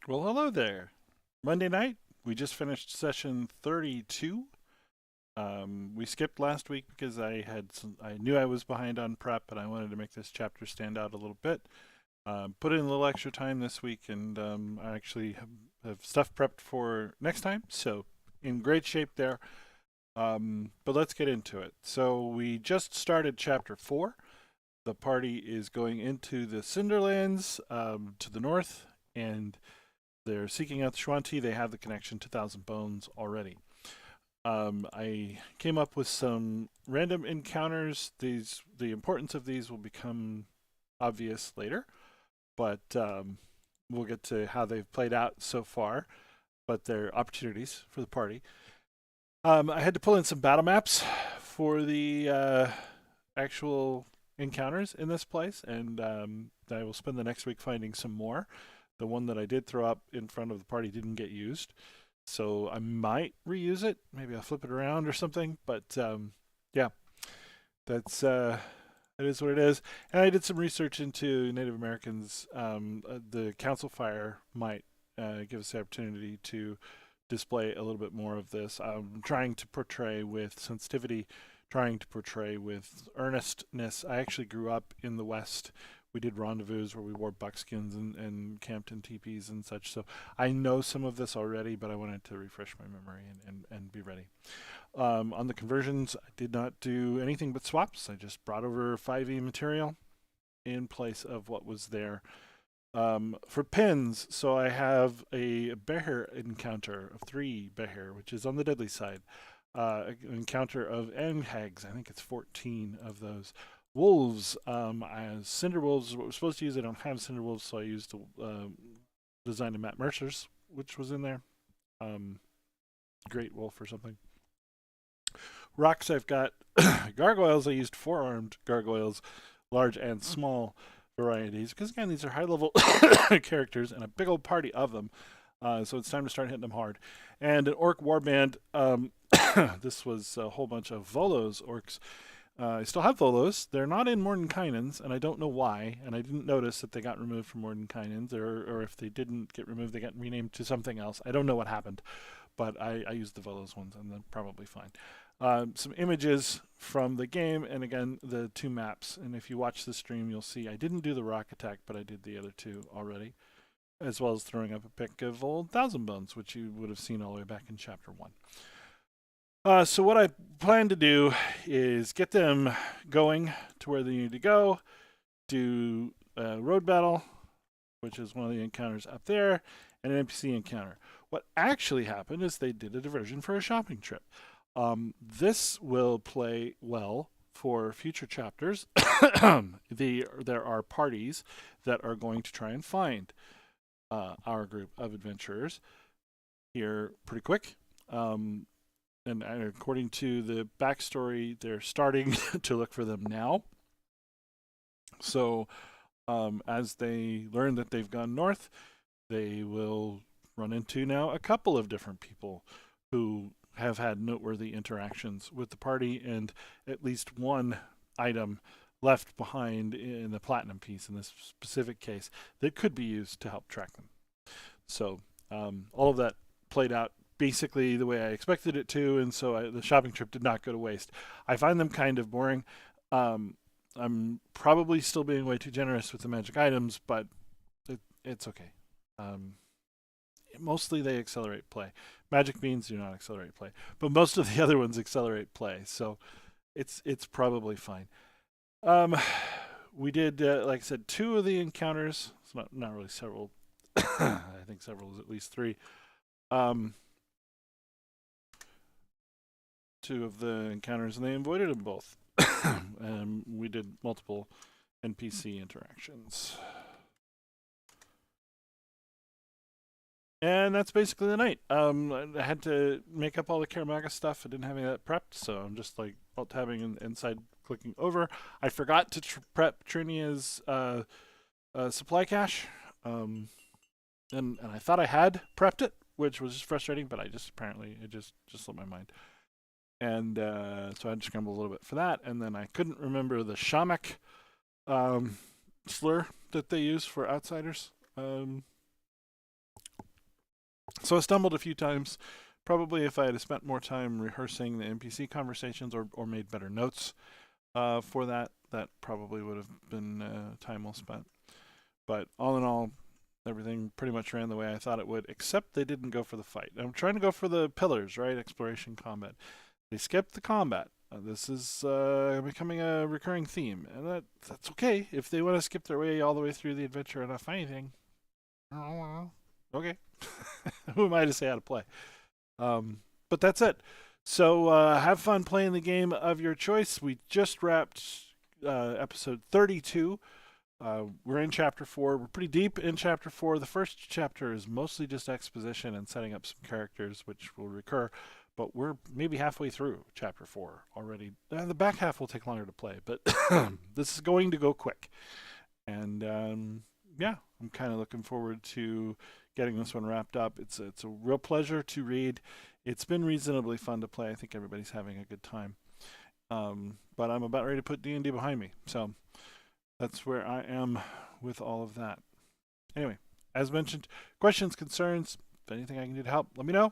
Well, hello there. Monday night, we just finished session 32. We skipped last week because I knew I was behind on prep, and I wanted to make this chapter stand out a little bit. Put in a little extra time this week, and I actually have stuff prepped for next time, so in great shape there. But let's get into it. So we just started chapter 4. The party is going into the Cinderlands to the north, and they're seeking out the Shuanti. They have the connection to Thousand Bones already. I came up with some random encounters. The importance of these will become obvious later, but we'll get to how they've played out so far. But they're opportunities for the party. I had to pull in some battle maps for the actual encounters in this place, and I will spend the next week finding some more. The one that I did throw up in front of the party didn't get used, so I might reuse it. Maybe I'll flip it around or something. But yeah, that's it is what it is. And I did some research into Native Americans. The council fire might give us the opportunity to display a little bit more of this. I'm trying to portray with sensitivity, trying to portray with earnestness. I actually grew up in the West. We did rendezvous where we wore buckskins and camped in teepees and such. So I know some of this already, but I wanted to refresh my memory and be ready. On the conversions, I did not do anything but swaps. I just brought over 5e material in place of what was there. For pins, so I have a bear encounter of 3 bear, which is on the deadly side. An encounter of Anghags, I think it's 14 of those. Wolves, as Cinder Wolves is what we're supposed to use. I don't have Cinder Wolves, so I used the design of Matt Mercer's, which was in there. Great Wolf or something. Rocks, I've got gargoyles. I used 4-armed gargoyles, large and small varieties, because again, these are high level characters and a big old party of them. So it's time to start hitting them hard. And an orc warband. This was a whole bunch of Volos orcs. I still have Volos. They're not in Mordenkainen's, and I don't know why. And I didn't notice that they got removed from Mordenkainen's, or if they didn't get removed, they got renamed to something else. I don't know what happened, but I used the Volos ones, and they're probably fine. Some images from the game, and again, the 2 maps. And if you watch the stream, you'll see I didn't do the rock attack, but I did the other 2 already, as well as throwing up a pic of old Thousand Bones, which you would have seen all the way back in Chapter 1. So what I plan to do is get them going to where they need to go, do a road battle, which is one of the encounters up there, and an NPC encounter. What actually happened is they did a diversion for a shopping trip. This will play well for future chapters. There are parties that are going to try and find our group of adventurers here pretty quick. And according to the backstory, they're starting to look for them now. So as they learn that they've gone north, they will run into now a couple of different people who have had noteworthy interactions with the party, and at least one item left behind in the platinum piece in this specific case that could be used to help track them. So all of that played out basically the way I expected it to, and so the shopping trip did not go to waste. I find them kind of boring. I'm probably still being way too generous with the magic items, but it's okay. Mostly they accelerate play. Magic beans do not accelerate play, but most of the other ones accelerate play, so it's probably fine. We did, like I said, 2 of the encounters. It's not really several. I think several is at least 3. 2 of the encounters, and they avoided them both. We did multiple NPC interactions. And that's basically the night. I had to make up all the Karamaga stuff. I didn't have any of that prepped, so I'm just like alt-tabbing and inside clicking over. I forgot to prep Trinia's supply cache, and I thought I had prepped it, which was just frustrating, but apparently it just slipped my mind. And so I had to scramble a little bit for that, and then I couldn't remember the Shamak slur that they use for outsiders. So I stumbled a few times. Probably if I had spent more time rehearsing the NPC conversations or made better notes for that, that probably would have been time well spent. But all in all, everything pretty much ran the way I thought it would, except they didn't go for the fight. I'm trying to go for the pillars, right? Exploration, combat. They skipped the combat. This is becoming a recurring theme, and that's okay. If they want to skip their way all the way through the adventure and not find anything, oh, okay. Who am I to say how to play? But that's it. So have fun playing the game of your choice. We just wrapped episode 32. We're in chapter 4. We're pretty deep in chapter 4. The first chapter is mostly just exposition and setting up some characters, which will recur. But we're maybe halfway through chapter 4 already. The back half will take longer to play, but this is going to go quick. And yeah, I'm kind of looking forward to getting this one wrapped up. It's a real pleasure to read. It's been reasonably fun to play. I think everybody's having a good time. But I'm about ready to put D&D behind me. So that's where I am with all of that. Anyway, as mentioned, questions, concerns, if anything I can do to help, let me know.